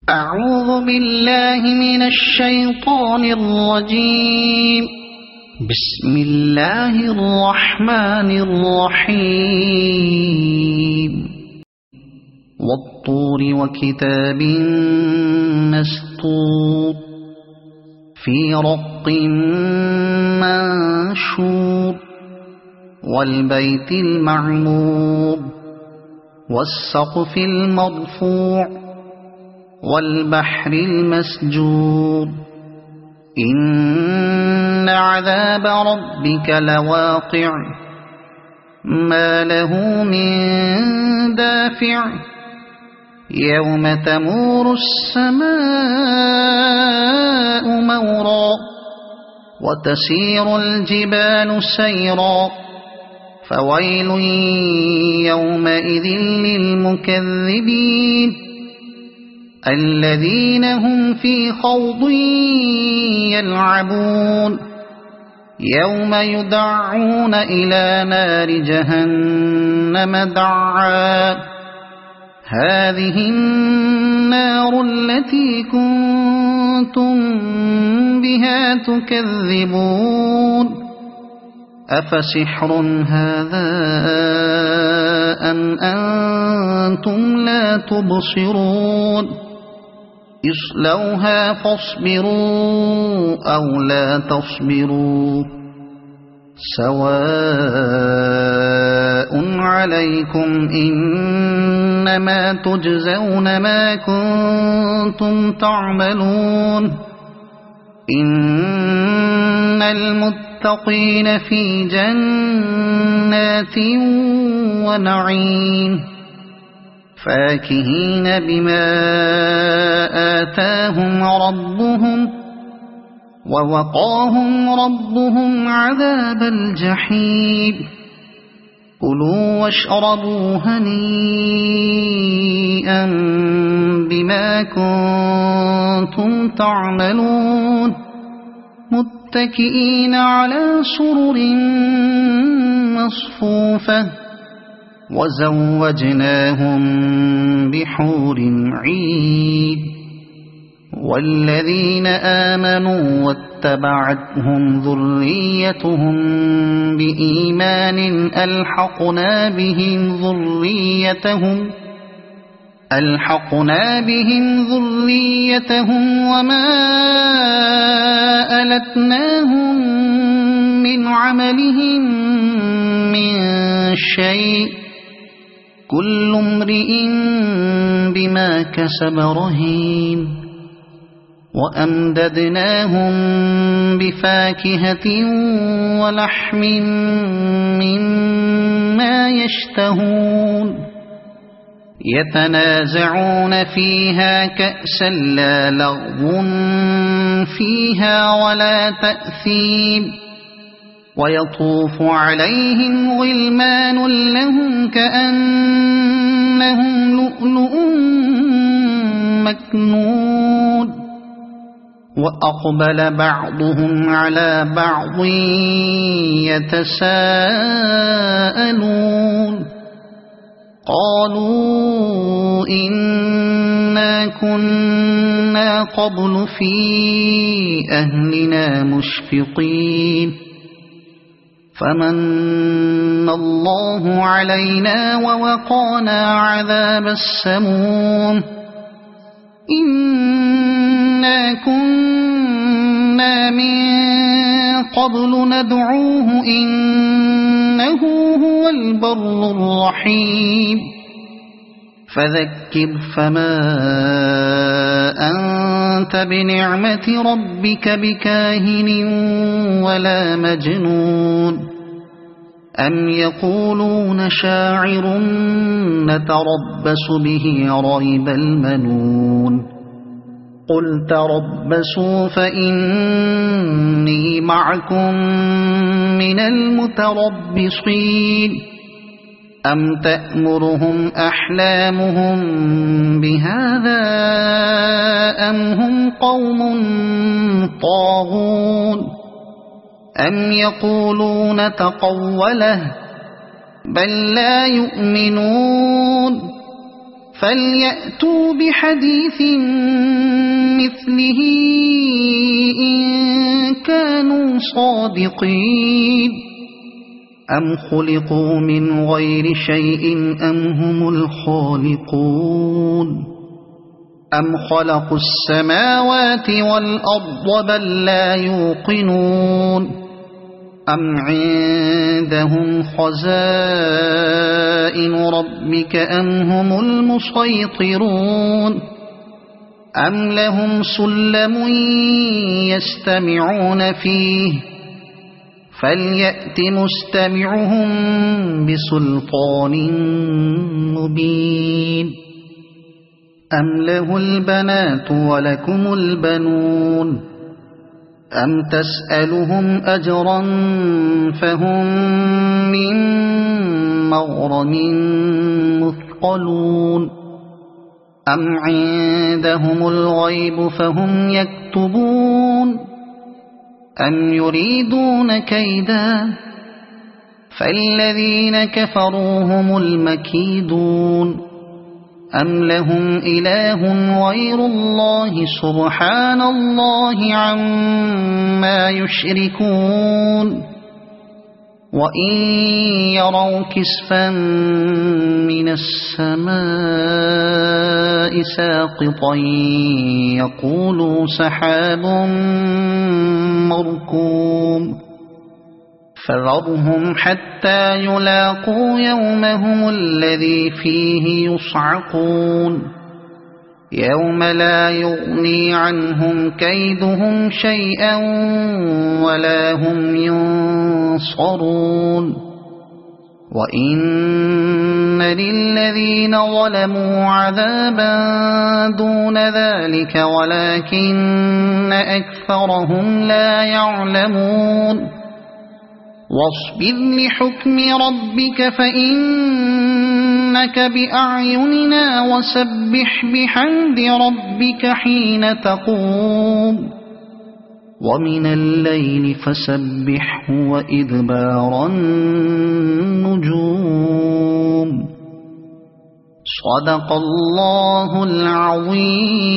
أعوذ بالله من الشيطان الرجيم. بسم الله الرحمن الرحيم. والطور وكتاب مسطور في رق منشور والبيت المعمور والسقف المرفوع والبحر المسجور إن عذاب ربك لواقع ما له من دافع يوم تمور السماء مورا وتسير الجبال سيرا فويل يومئذ للمكذبين الذين هم في خوض يلعبون يوم يدعون إلى نار جهنم دعا هذه النار التي كنتم بها تكذبون أفسحر هذا أم أنتم لا تبصرون اصلوها فاصبروا أو لا تصبروا سواء عليكم إنما تجزون ما كنتم تعملون إن المتقين في جنات ونعيم فاكهين بما آتاهم ربهم ووقاهم ربهم عذاب الجحيم كلوا واشربوا هنيئا بما كنتم تعملون متكئين على سرر مصفوفة وزوجناهم بحور عين والذين آمنوا واتبعتهم ذريتهم بإيمان ألحقنا بهم ذريتهم وما ألتناهم من عملهم من شيء كل امرئ بما كسب رهين وأمددناهم بفاكهة ولحم مما يشتهون يتنازعون فيها كأسا لا لغو فيها ولا تأثيم ويطوف عليهم غلمان لهم كأنهم لؤلؤ مكنون وأقبل بعضهم على بعض يتساءلون قالوا إنا كنا قبل في أهلنا مشفقين فمن الله علينا ووقانا عذاب السموم إنا كنا من قبل ندعوه إنه هو البر الرحيم فذكر فما أنت بنعمة ربك بكاهن ولا مجنون أم يقولون شاعر نتربص به ريب المنون قل تربصوا فإني معكم من المتربصين أم تأمرهم أحلامهم بهذا أم هم قوم طاغون أم يقولون تقوله بل لا يؤمنون فليأتوا بحديث مثله إن كانوا صادقين أم خلقوا من غير شيء أم هم الخالقون أم خلقوا السماوات والأرض بل لا يوقنون أم عندهم خزائن ربك أم هم المسيطرون أم لهم سلم يستمعون فيه فليأت مستمعهم بسلطان مبين أم له البنات ولكم البنون أم تسألهم أجرا فهم من مغرم مثقلون أم عندهم الغيب فهم يكتبون أم يريدون كيدا فالذين كفروا هم المكيدون أم لهم إله غير الله سبحان الله عما يشركون وإن يروا كسفا من السماء ساقطا يقولوا سحاب مركوم فذرهم حتى يلاقوا يومهم الذي فيه يصعقون يوم لا يغني عنهم كيدهم شيئا ولا هم ينصرون وإن للذين ظلموا عذابا دون ذلك ولكن أكثرهم لا يعلمون واصبر لحكم ربك فإنك بأعيننا وسبح بحمد ربك حين تقوم ومن الليل فسبحه وإدبار النجوم صدق الله العظيم.